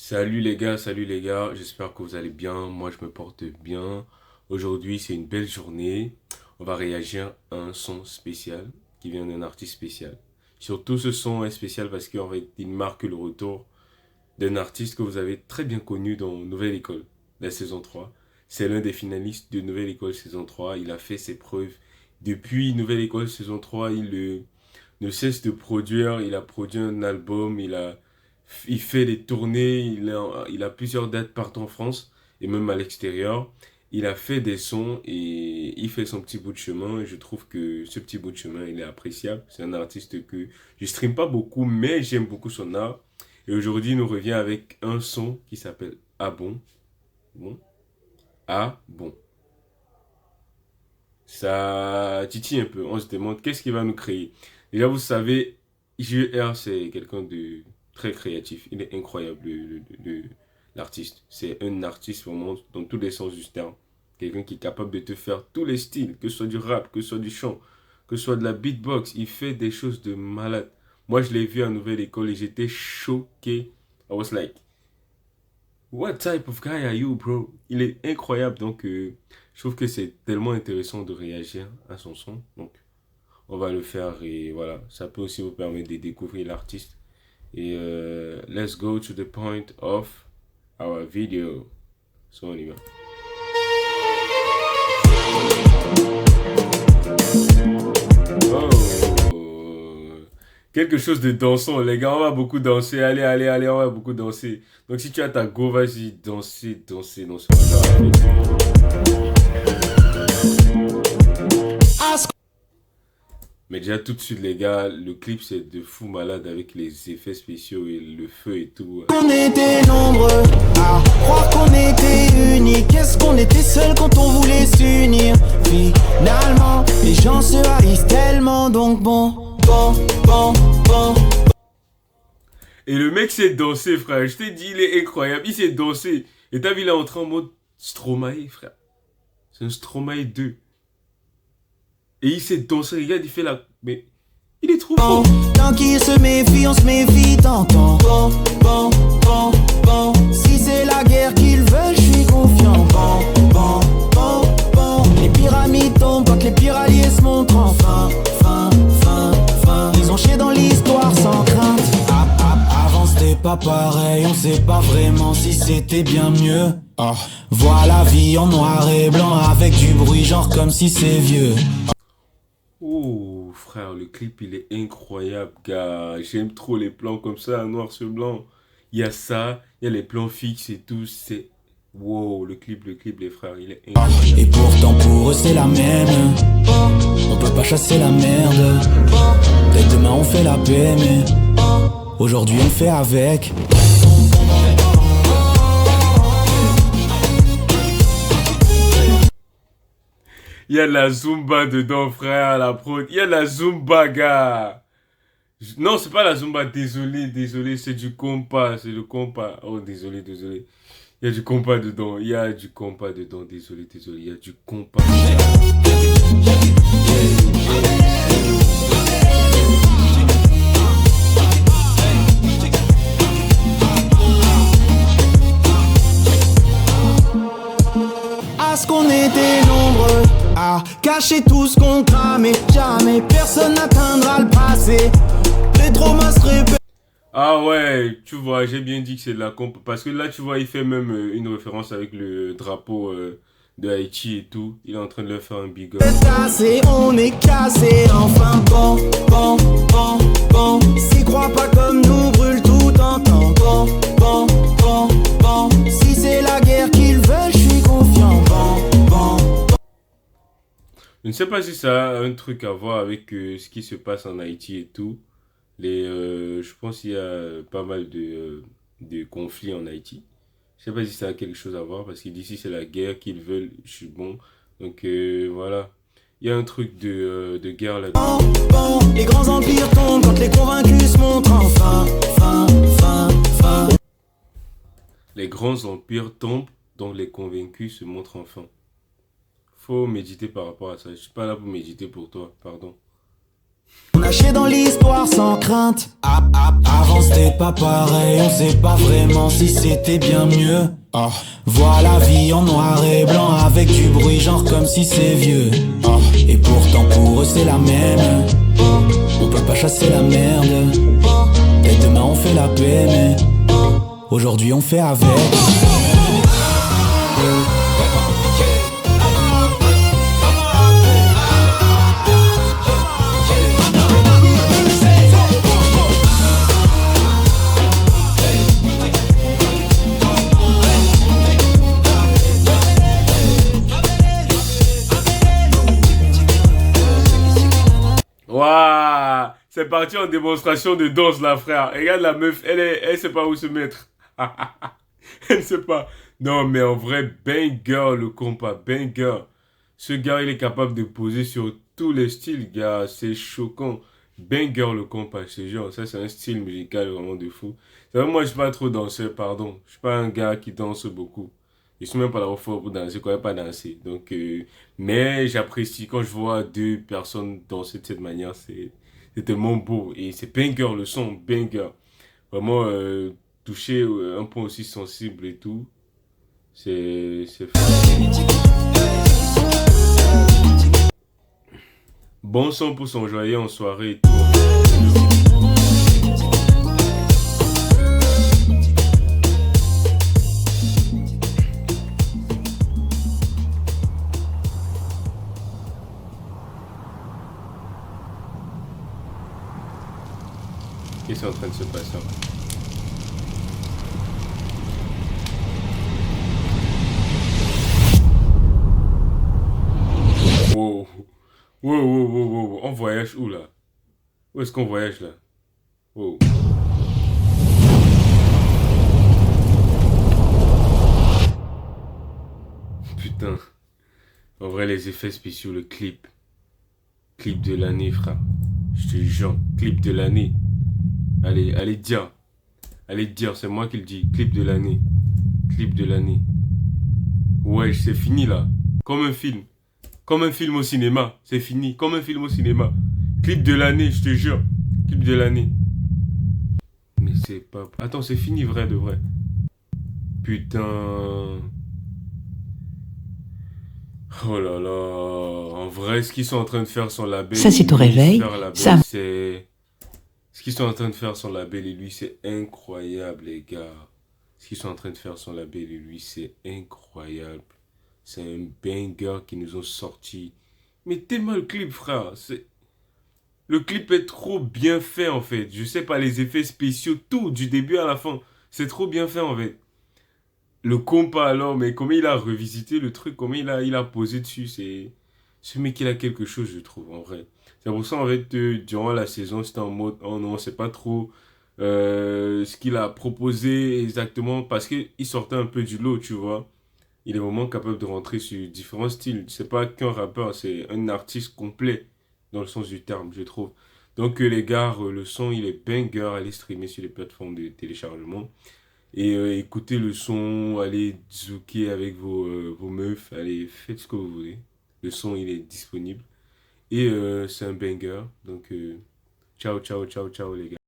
Salut les gars, j'espère que vous allez bien, moi je me porte bien. Aujourd'hui c'est une belle journée, on va réagir à un son spécial qui vient d'un artiste spécial. Surtout ce son est spécial parce qu'en fait il marque le retour d'un artiste que vous avez très bien connu dans Nouvelle École, la saison 3. C'est l'un des finalistes de Nouvelle École saison 3, il a fait ses preuves. Depuis Nouvelle École saison 3, ne cesse de produire. Il a produit un album, il fait des tournées, il a plusieurs dates partout en France et même à l'extérieur. Il a fait des sons et il fait son petit bout de chemin. Et je trouve que ce petit bout de chemin, il est appréciable. C'est un artiste que je stream pas beaucoup, mais j'aime beaucoup son art. Et aujourd'hui, il nous revient avec un son qui s'appelle Ah bon? Bon. Ah bon. Ça titille un peu. On se demande qu'est-ce qu'il va nous créer. Déjà, vous savez, JR, c'est quelqu'un de très créatif. Il est incroyable, l'artiste. C'est un artiste vraiment dans tous les sens du terme. Quelqu'un qui est capable de te faire tous les styles, que ce soit du rap, que ce soit du chant, que ce soit de la beatbox. Il fait des choses de malade. Moi, je l'ai vu à Nouvelle École et j'étais choqué. I was like, what type of guy are you, bro? Il est incroyable. Donc, je trouve que c'est tellement intéressant de réagir à son son. Donc, on va le faire et voilà. Ça peut aussi vous permettre de découvrir l'artiste. Et let's go to the point of our video. So, on y va. Oh, quelque chose de dansant, les gars, on va beaucoup danser. Allez, on va beaucoup danser. Donc, si tu as ta go, vas-y, danser. Mais déjà, tout de suite, les gars, le clip, c'est de fou malade avec les effets spéciaux et le feu et tout. On était nombreux à croire qu'on était unis. Qu'est-ce qu'on était seuls quand on voulait s'unir. Finalement, les gens se haïssent tellement. Donc bon. Et le mec s'est dansé, frère. Je t'ai dit, il est incroyable. Il s'est dansé. Et t'as vu, il est entré en mode Stromae, frère. C'est un Stromae 2. Et il s'est dansé. Regarde, il fait la... Mais il est trop fort. Tant qu'il se méfie, on se méfie tant. Si c'est la guerre qu'ils veulent, je suis confiant. Les pyramides tombent quand les pyraliers se montrent enfin. Ils ont chié dans l'histoire sans crainte. Avant c'était pas pareil, on sait pas vraiment si c'était bien mieux. Vois la vie en noir et blanc avec du bruit genre comme si c'est vieux. Oh, frère, le clip, il est incroyable, gars. J'aime trop les plans comme ça, noir sur blanc. Il y a ça, il y a les plans fixes et tout. C'est... Wow, le clip, les frères, il est incroyable. Et pourtant pour eux c'est la même. On peut pas chasser la merde. Peut-être demain on fait la paix mais aujourd'hui on fait avec. Il y a de la Zumba dedans, frère, la prod. Il y a de la Zumba, gars. Non, c'est pas la Zumba, désolé, c'est du compas, c'est le compas. Oh, désolé. Il y a du compas dedans, désolé, il y a du compas. À ce qu'on était nombreux à cacher tout ce qu'on cramait. Jamais personne n'atteindra le passé. Les traumas se répètent. Ah ouais, tu vois, j'ai bien dit que c'est de la compa. Parce que là, tu vois, il fait même une référence avec le drapeau de Haïti et tout. Il est en train de leur faire un big up. On est cassé, enfin bon. S'y croit pas comme nous, brûle tout en temps. Bon. Si c'est la guerre qu'ils veulent, je suis confiant. Bon. Je ne sais pas si ça a un truc à voir avec ce qui se passe en Haïti et tout. Je pense qu'il y a pas mal de conflits en Haïti. Je sais pas si ça a quelque chose à voir parce que d'ici c'est la guerre qu'ils veulent, je suis bon. Donc voilà. Il y a un truc de guerre là-dedans. Les grands empires tombent quand les convaincus se montrent enfin. Les grands empires tombent, donc les convaincus se montrent enfin. Faut méditer par rapport à ça. Je suis pas là pour méditer pour toi, pardon. On nageait dans l'histoire sans crainte. Avant c'était pas pareil, on sait pas vraiment si c'était bien mieux. Vois la vie en noir et blanc avec du bruit genre comme si c'est vieux. Et pourtant pour eux c'est la même. On peut pas chasser la merde. Et demain on fait la paix mais aujourd'hui on fait avec. Waouh! C'est parti en démonstration de danse là, frère. Regarde la meuf, elle sait pas où se mettre. Elle ne sait pas. Non, mais en vrai, banger le compas, banger. Ce gars, il est capable de poser sur tous les styles, gars. C'est choquant. Banger le compas, c'est genre, ça c'est un style musical vraiment de fou. C'est vrai, moi, je suis pas trop danseur, pardon. Je suis pas un gars qui danse beaucoup. Je suis même pas là fort pour danser, je connais pas danser. Donc, mais j'apprécie quand je vois deux personnes danser de cette manière, c'est tellement beau. Et c'est banger le son, banger. Vraiment, toucher un point aussi sensible et tout. C'est bon son pour s'enjoyer en soirée et tout. Qu'est-ce qui est en train de se passer? Wow. Wow, wow, wow, wow. On voyage où là? Où est-ce qu'on voyage là? Wow. Putain. En vrai, les effets spéciaux, le clip. Clip de l'année, frère. Je te jure, clip de l'année. Allez, allez dire. Allez dire, c'est moi qui le dis. Clip de l'année. Clip de l'année. Ouais, c'est fini là. Comme un film. Comme un film au cinéma. C'est fini. Comme un film au cinéma. Clip de l'année, je te jure. Clip de l'année. Mais c'est pas... Attends, c'est fini, vrai de vrai. Putain. Oh là là. En vrai, ce qu'ils sont en train de faire son label... Ça, c'est au réveil. Ça. C'est... Ce qu'ils sont en train de faire son label et lui, c'est incroyable, les gars. Ce qu'ils sont en train de faire son label et lui, c'est incroyable. C'est un banger qu'ils nous ont sorti. Mais tellement le clip, frère. Le clip est trop bien fait, en fait. Je sais pas, les effets spéciaux, tout, du début à la fin. C'est trop bien fait, en fait. Le compas, alors, mais comment il a revisité le truc, comment il a posé dessus, c'est... Ce mec, il a quelque chose, je trouve, en vrai. C'est pour ça, en fait, durant la saison, c'était en mode, oh non, c'est pas trop ce qu'il a proposé exactement, parce qu'il sortait un peu du lot, tu vois. Il est vraiment capable de rentrer sur différents styles. C'est pas qu'un rappeur, c'est un artiste complet, dans le sens du terme, je trouve. Donc, les gars, le son, il est banger, allez streamer sur les plateformes de téléchargement. Et écoutez le son, allez zouker avec vos meufs, allez, faites ce que vous voulez. Le son, il est disponible. Et c'est un banger. Donc, ciao, ciao, ciao, ciao, les gars.